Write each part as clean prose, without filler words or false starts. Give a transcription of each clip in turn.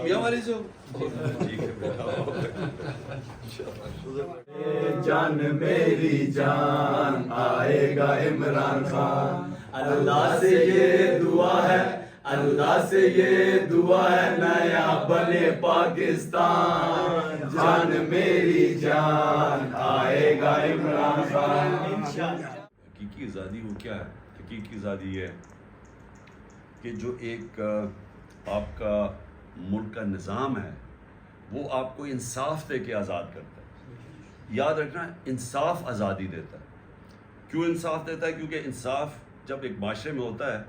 میاں والی سے جان میری جان آئے گا عمران خان، اللہ سے یہ دعا ہے، اللہ سے یہ دعا ہے نیا بنے پاکستان، جان میری جان آئے گا عمران خان۔ حقیقی آزادی وہ کیا ہے؟ حقیقی آزادی یہ ہے کہ جو ایک آپ کا ملک کا نظام ہے وہ آپ کو انصاف دے کے آزاد کرتا ہے۔ یاد رکھنا، انصاف آزادی دیتا ہے۔ کیوں انصاف دیتا ہے؟ کیونکہ انصاف جب ایک معاشرے میں ہوتا ہے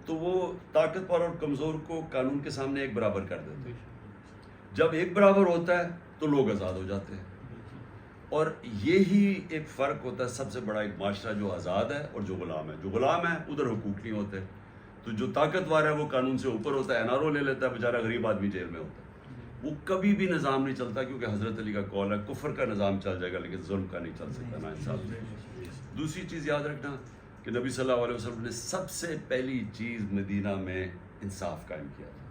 تو وہ طاقتور اور کمزور کو قانون کے سامنے ایک برابر کر دیتا ہے۔ جب ایک برابر ہوتا ہے تو لوگ آزاد ہو جاتے ہیں، اور یہی ایک فرق ہوتا ہے سب سے بڑا، ایک معاشرہ جو آزاد ہے اور جو غلام ہے۔ جو غلام ہے ادھر حقوق نہیں ہوتے، تو جو طاقتور ہے وہ قانون سے اوپر ہوتا ہے، این آر او لے لیتا ہے، بیچارہ غریب آدمی جیل میں ہوتا ہے۔ وہ کبھی بھی نظام نہیں چلتا، کیونکہ حضرت علی کا قول ہے کفر کا نظام چل جائے گا لیکن ظلم کا نہیں چل سکتا، نا انصاف سے۔ دوسری چیز یاد رکھنا کہ نبی صلی اللہ علیہ وسلم نے سب سے پہلی چیز مدینہ میں انصاف قائم کیا تھا۔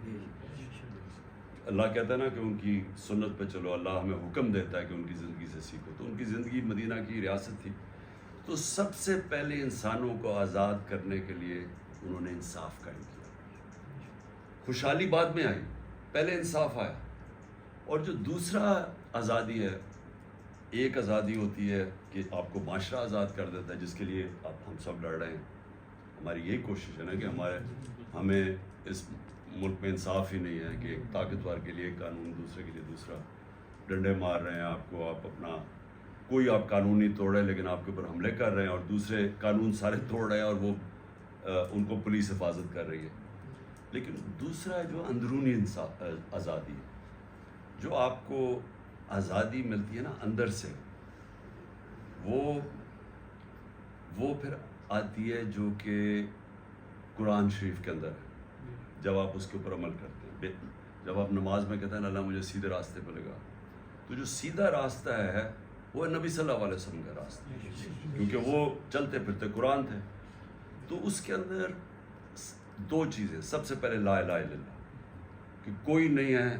اللہ کہتا ہے نا کہ ان کی سنت پہ چلو، اللہ ہمیں حکم دیتا ہے کہ ان کی زندگی سے سیکھو، تو ان کی زندگی مدینہ کی ریاست تھی، تو سب سے پہلے انسانوں کو آزاد کرنے کے لیے انہوں نے انصاف قائم کیا۔ خوشحالی بعد میں آئی، پہلے انصاف آیا۔ اور جو دوسرا آزادی ہے، ایک آزادی ہوتی ہے کہ آپ کو معاشرہ آزاد کر دیتا ہے، جس کے لیے ہم سب لڑ رہے ہیں۔ ہماری یہی کوشش ہے نا کہ ہمیں اس ملک میں انصاف ہی نہیں ہے کہ ایک طاقتور کے لیے ایک قانون، دوسرے کے لیے دوسرا، ڈنڈے مار رہے ہیں آپ کو، آپ اپنا کوئی آپ قانون نہیں توڑ رہے لیکن آپ کے اوپر حملے کر رہے ہیں، اور دوسرے قانون سارے توڑ رہے ہیں اور وہ ان کو پولیس حفاظت کر رہی ہے۔ لیکن دوسرا جو اندرونی آزادی، جو آپ کو آزادی ملتی ہے نا اندر سے، وہ پھر آتی ہے جو کہ قرآن شریف کے اندر ہے۔ جب آپ اس کے اوپر عمل کرتے ہیں، جب آپ نماز میں کہتے ہیں اللہ مجھے سیدھے راستے پہ لگا، تو جو سیدھا راستہ ہے وہ نبی صلی اللہ علیہ وسلم کا راستہ ہے، کیونکہ وہ چلتے پھرتے قرآن تھے۔ تو اس کے اندر دو چیزیں، سب سے پہلے لا الہ الا اللہ، کہ کوئی نہیں ہے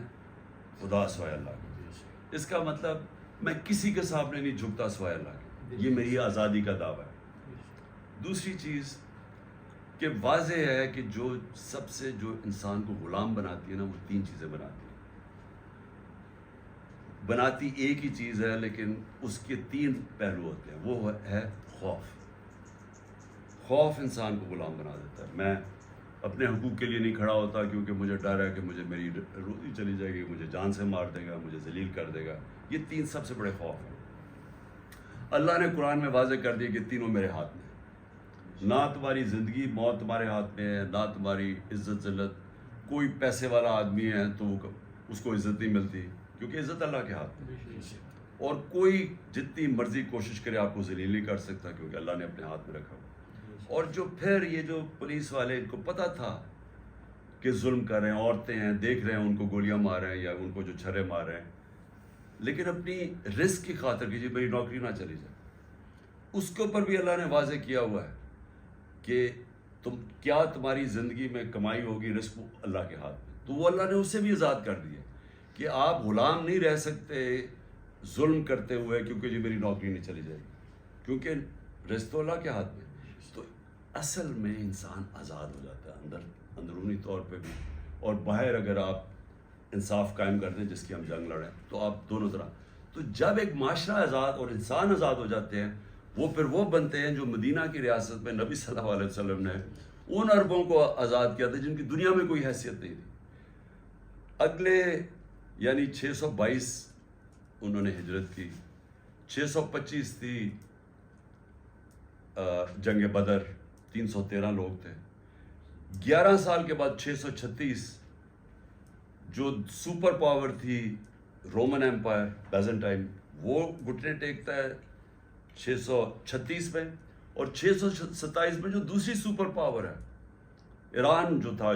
خدا سوائے اللہ کے۔ اس کا مطلب میں کسی کے سامنے نہیں جھکتا سوائے اللہ کے، یہ میری آزادی کا دعویٰ ہے۔ دوسری چیز کہ واضح ہے کہ جو سب سے جو انسان کو غلام بناتی ہے نا، وہ تین چیزیں بناتی ایک ہی چیز ہے، لیکن اس کے تین پہلو ہوتے ہیں۔ وہ ہے خوف۔ خوف انسان کو غلام بنا دیتا ہے۔ میں اپنے حقوق کے لیے نہیں کھڑا ہوتا کیونکہ مجھے ڈر ہے کہ مجھے میری روزی چلی جائے گی، مجھے جان سے مار دے گا، مجھے ذلیل کر دے گا۔ یہ تین سب سے بڑے خوف ہیں۔ اللہ نے قرآن میں واضح کر دیا کہ تینوں میرے ہاتھ میں ہیں۔ نہ تمہاری زندگی موت تمہارے ہاتھ میں ہے، نہ تمہاری عزت ذلت۔ کوئی پیسے والا آدمی ہے تو اس کو عزت نہیں ملتی، کیونکہ عزت اللہ کے ہاتھ میں ہے۔ اور کوئی جتنی مرضی کوشش کرے آپ کو ذلیل نہیں کر سکتا، کیونکہ اللہ نے اپنے ہاتھ میں رکھا ہوا۔ اور جو پھر یہ جو پولیس والے، ان کو پتہ تھا کہ ظلم کر رہے ہیں، عورتیں ہیں، دیکھ رہے ہیں ان کو گولیاں مار رہے ہیں یا ان کو جو چھرے مار رہے ہیں، لیکن اپنی رزق کی خاطر کہ جی میری نوکری نہ چلی جائے، اس کے اوپر بھی اللہ نے واضح کیا ہوا ہے کہ کیا تمہاری زندگی میں کمائی ہوگی، رزق اللہ کے ہاتھ میں۔ تو وہ اللہ نے اسے بھی آزاد کر دیا کہ آپ غلام نہیں رہ سکتے ظلم کرتے ہوئے کیونکہ جی میری نوکری نہیں چلی جائے گی، کیونکہ رزق تو اللہ کے ہاتھ میں۔ تو اصل میں انسان آزاد ہو جاتا ہے اندرونی طور پہ بھی، اور باہر اگر آپ انصاف قائم کرتے ہیں، جس کی ہم جنگ لڑیں، تو آپ دونوں طرح۔ تو جب ایک معاشرہ آزاد اور انسان آزاد ہو جاتے ہیں، وہ پھر وہ بنتے ہیں جو مدینہ کی ریاست میں نبی صلی اللہ علیہ وسلم نے ان عربوں کو آزاد کیا تھا جن کی دنیا میں کوئی حیثیت نہیں تھی۔ اگلے یعنی 622 انہوں نے ہجرت کی، 625 تھی جنگ بدر، 313 لوگ تھے۔ 11 سال کے بعد 636 جو سپر پاور تھی رومن ایمپائر بیزنٹائن، وہ گھٹنے ٹیکتا ہے 636 میں، اور 627 میں جو دوسری سپر پاور ہے ایران جو تھا،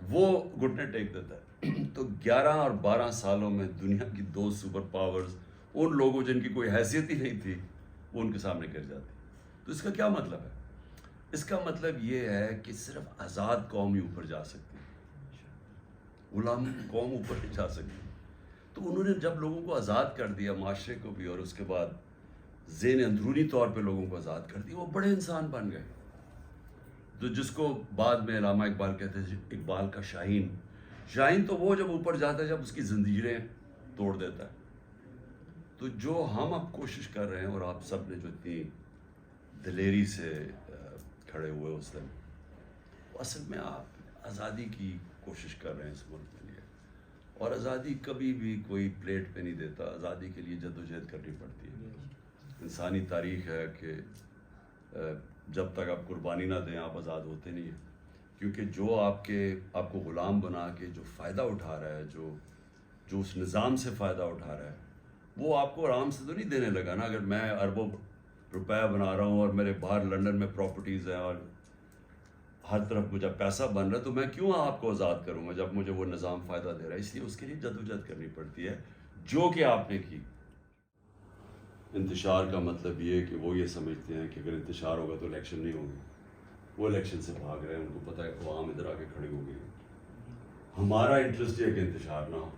وہ گھٹنے ٹیک دیتا ہے۔ تو 11 اور 12 سالوں میں دنیا کی دو سپر پاورز، ان لوگوں جن کی کوئی حیثیت ہی نہیں تھی، وہ ان کے سامنے گر جاتی۔ تو اس کا کیا مطلب ہے؟ اس کا مطلب یہ ہے کہ صرف آزاد قوم ہی اوپر جا سکتی ہے۔ غلام قوم اوپر نہیں جا سکتی. تو انہوں نے جب لوگوں کو آزاد کر دیا، معاشرے کو بھی، اور اس کے بعد ذہن اندرونی طور پہ لوگوں کو آزاد کر دیا، وہ بڑے انسان بن گئے. تو جس کو بعد میں علامہ اقبال کہتے تھے اقبال کا شاہین. شاہین تو وہ جب اوپر جاتا ہے جب اس کی زنجیریں توڑ دیتا ہے. تو جو ہم اب کوشش کر رہے ہیں، اور آپ سب نے جو اتنی دلیری سے کھڑے ہوئے اس دن، اصل میں آپ آزادی کی کوشش کر رہے ہیں اس ملک کے لیے. اور آزادی کبھی بھی کوئی پلیٹ پہ نہیں دیتا، آزادی کے لیے جدوجہد کرنی پڑتی ہے. انسانی تاریخ ہے کہ جب تک آپ قربانی نہ دیں آپ آزاد ہوتے نہیں ہیں. کیونکہ جو آپ کو غلام بنا کے جو فائدہ اٹھا رہا ہے، جو اس نظام سے فائدہ اٹھا رہا ہے، وہ آپ کو آرام سے تو نہیں دینے لگا نا. اگر میں اربوں روپے بنا رہا ہوں اور میرے باہر لنڈن میں پراپرٹیز ہیں اور ہر طرف مجھے پیسہ بن رہا ہے، تو میں کیوں آپ کو آزاد کروں گا جب مجھے وہ نظام فائدہ دے رہا ہے. اس لیے اس کے لیے جدوجہد کرنی پڑتی ہے، جو کہ آپ نے کی. انتشار کا مطلب یہ ہے کہ وہ یہ سمجھتے ہیں کہ اگر انتشار ہوگا تو الیکشن نہیں ہوگی. وہ الیکشن سے بھاگ رہے ہیں، ان کو پتہ ہے عوام ادھر آ کے کھڑی ہو گئی. ہمارا انٹرسٹ یہ ہے کہ انتشار نہ ہو.